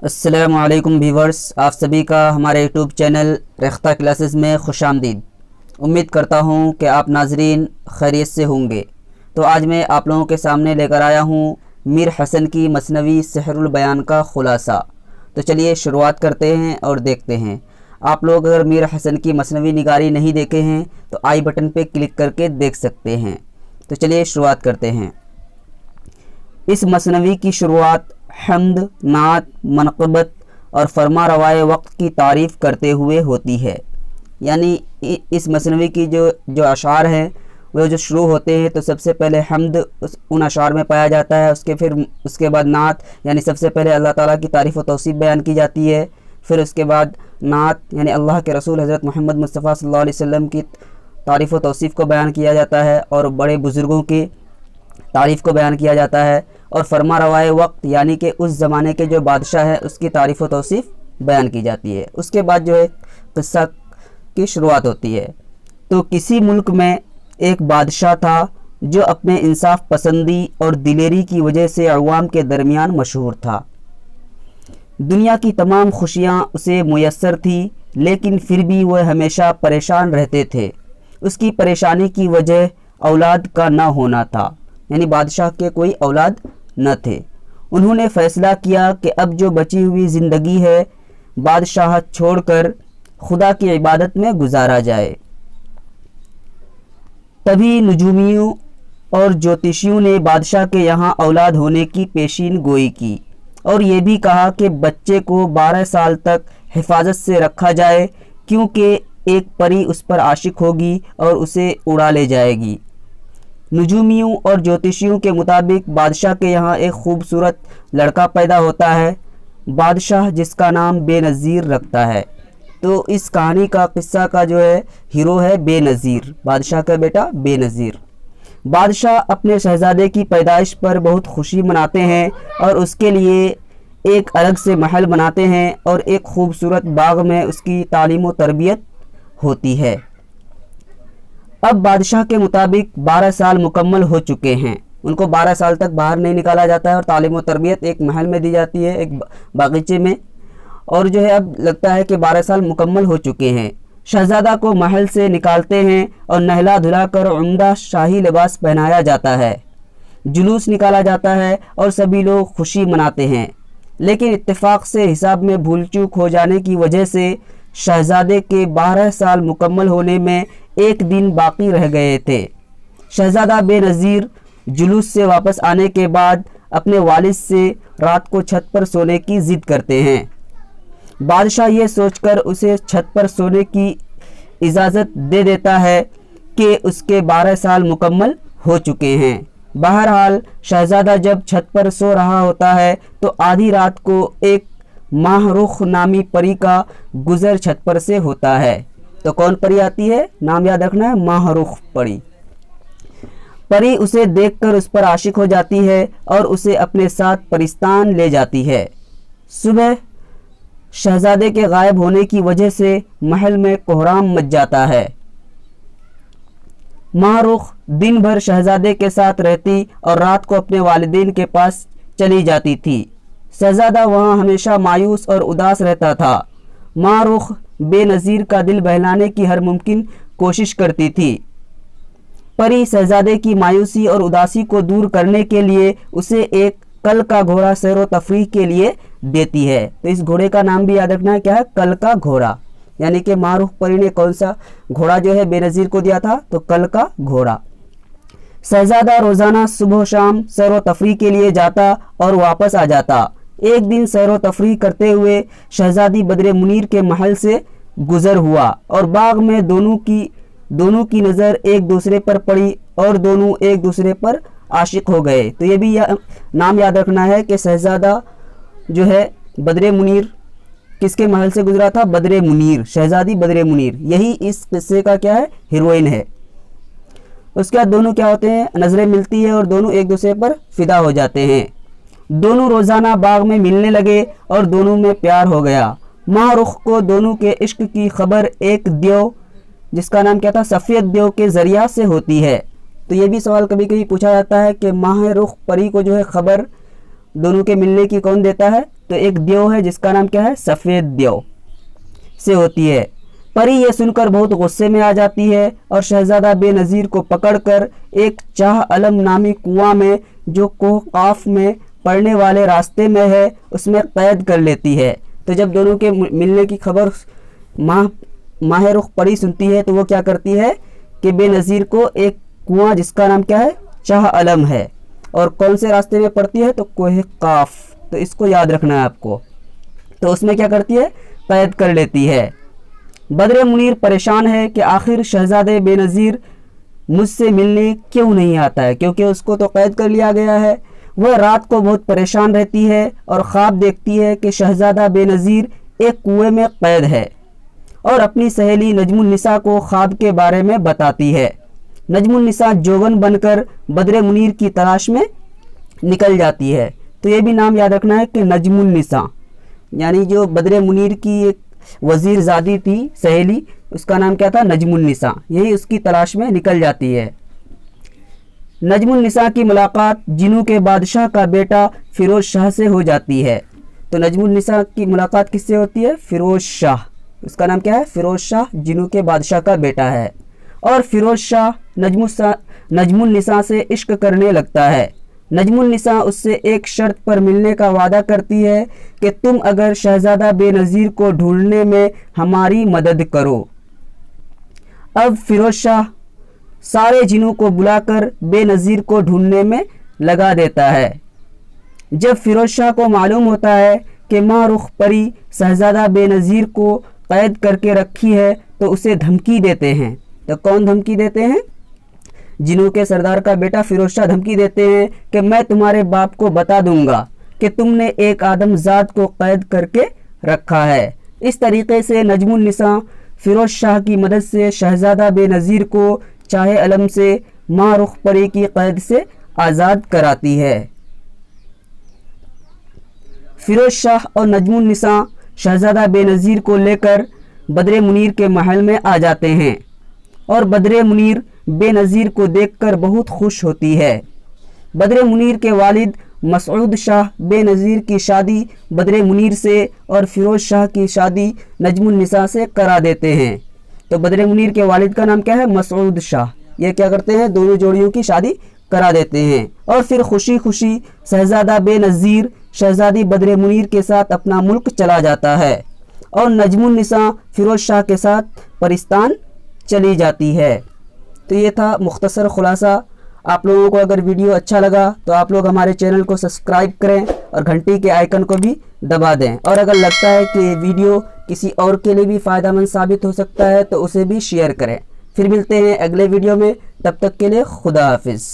अस्सलामु अलैकुम व्यूवर्स, आप सभी का हमारे यूट्यूब चैनल रेख्ता क्लासेस में खुशामदीद। उम्मीद करता हूँ कि आप नाजरीन खैरियत से होंगे। तो आज मैं आप लोगों के सामने लेकर आया हूँ मीर हसन की मसनवी सिहरुल बयान का खुलासा। तो चलिए शुरुआत करते हैं और देखते हैं। आप लोग अगर मीर हसन की मसनवी निगारी नहीं देखे हैं तो आई बटन पे क्लिक करके देख सकते हैं। तो चलिए शुरुआत करते हैं। इस मसनवी की शुरुआत हम्द, नात, मनक़बत और फरमा रवाए वक्त की तारीफ़ करते हुए होती है। यानी इस मसनवी की जो अशार हैं वो जो शुरू होते हैं तो सबसे पहले हम्द उन अशार में पाया जाता है। उसके बाद नात यानी सबसे पहले अल्लाह ताला की तारीफ़ व तौसीफ़ बयान की जाती है। फिर उसके बाद नात यानी अल्लाह के रसूल हज़रत मोहम्मद मुस्तफ़ा सल्लल्लाहु अलैहि वसल्लम की तारीफ़ व तौसीफ़ को बयान किया जाता है और बड़े बुज़ुर्गों की तारीफ़ को बयान किया जाता है। और फरमा रवाए वक्त यानी कि उस ज़माने के जो बादशाह है उसकी तारीफ़ व तौसीफ़ बयान की जाती है। उसके बाद जो है क़िस्सा की शुरुआत होती है। तो किसी मुल्क में एक बादशाह था जो अपने इंसाफ पसंदी और दिलेरी की वजह से अवाम के दरमियान मशहूर था। दुनिया की तमाम खुशियाँ उसे मुयस्सर थी, लेकिन फिर भी वह हमेशा परेशान रहते थे। उसकी परेशानी की वजह औलाद का न होना था, यानी बादशाह के कोई औलाद न थे। उन्होंने फ़ैसला किया कि अब जो बची हुई ज़िंदगी है बादशाह छोड़कर खुदा की इबादत में गुजारा जाए। तभी नुजूमियों और ज्योतिषियों ने बादशाह के यहाँ औलाद होने की पेशीन गोई की और ये भी कहा कि बच्चे को 12 साल तक हिफाजत से रखा जाए, क्योंकि एक परी उस पर आशिक होगी और उसे उड़ा ले जाएगी। नुजूमियों और ज्योतिषियों के मुताबिक बादशाह के यहाँ एक खूबसूरत लड़का पैदा होता है, बादशाह जिसका नाम बेनज़ीर रखता है। तो इस कहानी का किस्सा का जो है हीरो है बेनज़ीर, बादशाह का बेटा बेनज़ीर। बादशाह अपने शहज़ादे की पैदाइश पर बहुत खुशी मनाते हैं और उसके लिए एक अलग से महल बनाते हैं और एक खूबसूरत बाग में उसकी तालीम व तरबियत होती है। अब बादशाह के मुताबिक 12 साल मुकम्मल हो चुके हैं। उनको 12 साल तक बाहर नहीं निकाला जाता है और तालीम व तरबियत एक महल में दी जाती है, एक बागीचे में। और जो है अब लगता है कि 12 साल मुकम्मल हो चुके हैं। शहज़ादा को महल से निकालते हैं और नहला धुला कर उम्दा शाही लिबास पहनाया जाता है। जुलूस निकाला जाता है और सभी लोग खुशी मनाते हैं, लेकिन इत्तेफाक से हिसाब में भूल चूक हो जाने की वजह से शहज़ादे के 12 साल मुकम्मल होने में एक दिन बाकी रह गए थे। शहज़ादा बेनज़ीर जुलूस से वापस आने के बाद अपने वालिद से रात को छत पर सोने की ज़िद करते हैं। बादशाह ये सोचकर उसे छत पर सोने की इजाज़त दे देता है कि उसके 12 साल मुकम्मल हो चुके हैं। बहरहाल शहज़ादा जब छत पर सो रहा होता है तो आधी रात को एक माहरुख नामी परी का गुज़र छत पर से होता है। तो कौन परी आती है, नाम याद रखना है, माहरुख परी। परी उसे देखकर उस पर आशिक हो जाती है और उसे अपने साथ परिस्तान ले जाती है। सुबह शहज़ादे के गायब होने की वजह से महल में कोहराम मच जाता है। माहरुख दिन भर शहज़ादे के साथ रहती और रात को अपने वालिदैन के पास चली जाती थी। शहज़ादा वहाँ हमेशा मायूस और उदास रहता था। माहरुख बेनज़ीर का दिल बहलाने की हर मुमकिन कोशिश करती थी। परी शहज़ादे की मायूसी और उदासी को दूर करने के लिए उसे एक कल का घोड़ा सैर व तफरीह के लिए देती है। तो इस घोड़े का नाम भी याद रखना है, क्या है, कल का घोड़ा। यानी कि माहरुख परी ने कौन सा घोड़ा जो है बेनज़ीर को दिया था, तो कल का घोड़ा। शहज़ादा रोज़ाना सुबह शाम सैर व तफरीह के लिए जाता और वापस आ जाता। एक दिन सैर व तफरीह करते हुए शहज़ादी बद्र मुनीर के महल से गुज़र हुआ और बाग में दोनों की नज़र एक दूसरे पर पड़ी और दोनों एक दूसरे पर आशिक हो गए। तो ये भी नाम याद रखना है कि शहज़ादा जो है बद्र मुनीर किसके महल से गुजरा था, बद्र मुनीर, शहज़ादी बद्र मुनीर। यही इस किस्से का क्या है, हीरोइन है। उसके बाद दोनों क्या होते हैं, नज़रें मिलती है और दोनों एक दूसरे पर फिदा हो जाते हैं। दोनों रोज़ाना बाग में मिलने लगे और दोनों में प्यार हो गया। माहरुख को दोनों के इश्क की खबर एक देव जिसका नाम क्या था, सफ़ेद देव के ज़रिया से होती है। तो ये भी सवाल कभी कभी पूछा जाता है कि माहरुख परी को जो है खबर दोनों के मिलने की कौन देता है? तो एक देव है जिसका नाम क्या है? सफ़ेद देव से होती है। परी ये सुनकर बहुत गुस्से में आ जाती है और शहजादा बेनज़ीर को पकड़कर एक चाह अलम नामी कुआं में जो कोह काफ में पड़ने वाले रास्ते में है उसमें कैद कर लेती है। तो जब दोनों के मिलने की खबर माह रुख परी सुनती है तो वो क्या करती है कि बेनज़ीर को एक कुआं जिसका नाम क्या है? चाह अलम है, और कौन से रास्ते में पड़ती है? तो कोह काफ, तो इसको याद रखना है आपको। तो उसमें क्या करती है? कैद कर लेती है। बद्र मुनीर परेशान है कि आखिर शहजादे बेनज़ीर मुझसे मिलने क्यों नहीं आता है, क्योंकि उसको तो कैद कर लिया गया है। वह रात को बहुत परेशान रहती है और ख्वाब देखती है कि शहजादा बेनज़ीर एक कुएं में कैद है और अपनी सहेली नजमुन्निसा को ख्वाब के बारे में बताती है। नजमुन्निसा जोगन बनकर बद्र मुनीर की तलाश में निकल जाती है। तो ये भी नाम याद रखना है कि नजमुन्निसा, यानी जो बद्र मुनीर की एक वज़ीर ज़ादी थी सहेली, उसका नाम क्या था? नजमुन्निसा। यही उसकी तलाश में निकल जाती है। नजमुन्निसा की मुलाकात जिन्नों के बादशाह का बेटा फ़िरोज़ शाह से हो जाती है। तो नजमुन्निसा की मुलाकात किससे होती है? फ़िरोज़ शाह। उसका नाम क्या है? फ़िरोज़ शाह जिन्नों के बादशाह का बेटा है। और फ़िरोज़ शाह नजमुन्निसा से इश्क करने लगता है। नजमुन्निसा उससे एक शर्त पर मिलने का वादा करती है कि तुम अगर शहजादा बेनज़ीर को ढूंढने में हमारी मदद करो। अब फ़िरोज़ शाह सारे जिन्नों को बुलाकर बेनज़ीर को ढूंढने में लगा देता है। जब फ़िरोज़ शाह को मालूम होता है कि माह रुख परी शहजादा बेनज़ीर को कैद करके रखी है तो उसे धमकी देते हैं। तो कौन धमकी देते हैं? जिन्नों के सरदार का बेटा फ़िरोज़ शाह धमकी देते हैं कि मैं तुम्हारे बाप को बता दूंगा कि तुमने एक आदमजाद को कैद करके रखा है। इस तरीके से नजमुन्निसा फ़िरोज़ शाह की मदद से शहजादा बेनज़ीर को चाहे अलम से माह रुख परी की कैद से आज़ाद कराती है। फ़िरोज़ शाह और नजमुन्निसा शहजादा बेनज़ीर को लेकर बद्र मुनीर के महल में आ जाते हैं और बद्र मुनीर बेनज़ीर को देखकर बहुत खुश होती है। बद्र मुनीर के वालिद मसऊद शाह बेनज़ीर की शादी बद्र मुनीर से और फ़िरोज़ शाह की शादी नजमुन्निसा से करा देते हैं। तो बद्र मुनीर के वालिद का नाम क्या है? मसऊद शाह। ये क्या करते हैं? दोनों जोड़ियों की शादी करा देते हैं और फिर खुशी खुशी शहजादा बेनज़ीर शहजादी बद्र मुनीर के साथ अपना मुल्क चला जाता है और नजमुन्निसा फ़िरोज़ शाह के साथ परिस्तान चली जाती है। तो ये था मुख्तसर खुलासा। आप लोगों को अगर वीडियो अच्छा लगा तो आप लोग हमारे चैनल को सब्सक्राइब करें और घंटी के आइकन को भी दबा दें, और अगर लगता है कि ये वीडियो किसी और के लिए भी फ़ायदेमंद साबित हो सकता है तो उसे भी शेयर करें। फिर मिलते हैं अगले वीडियो में, तब तक के लिए खुदा हाफिज़।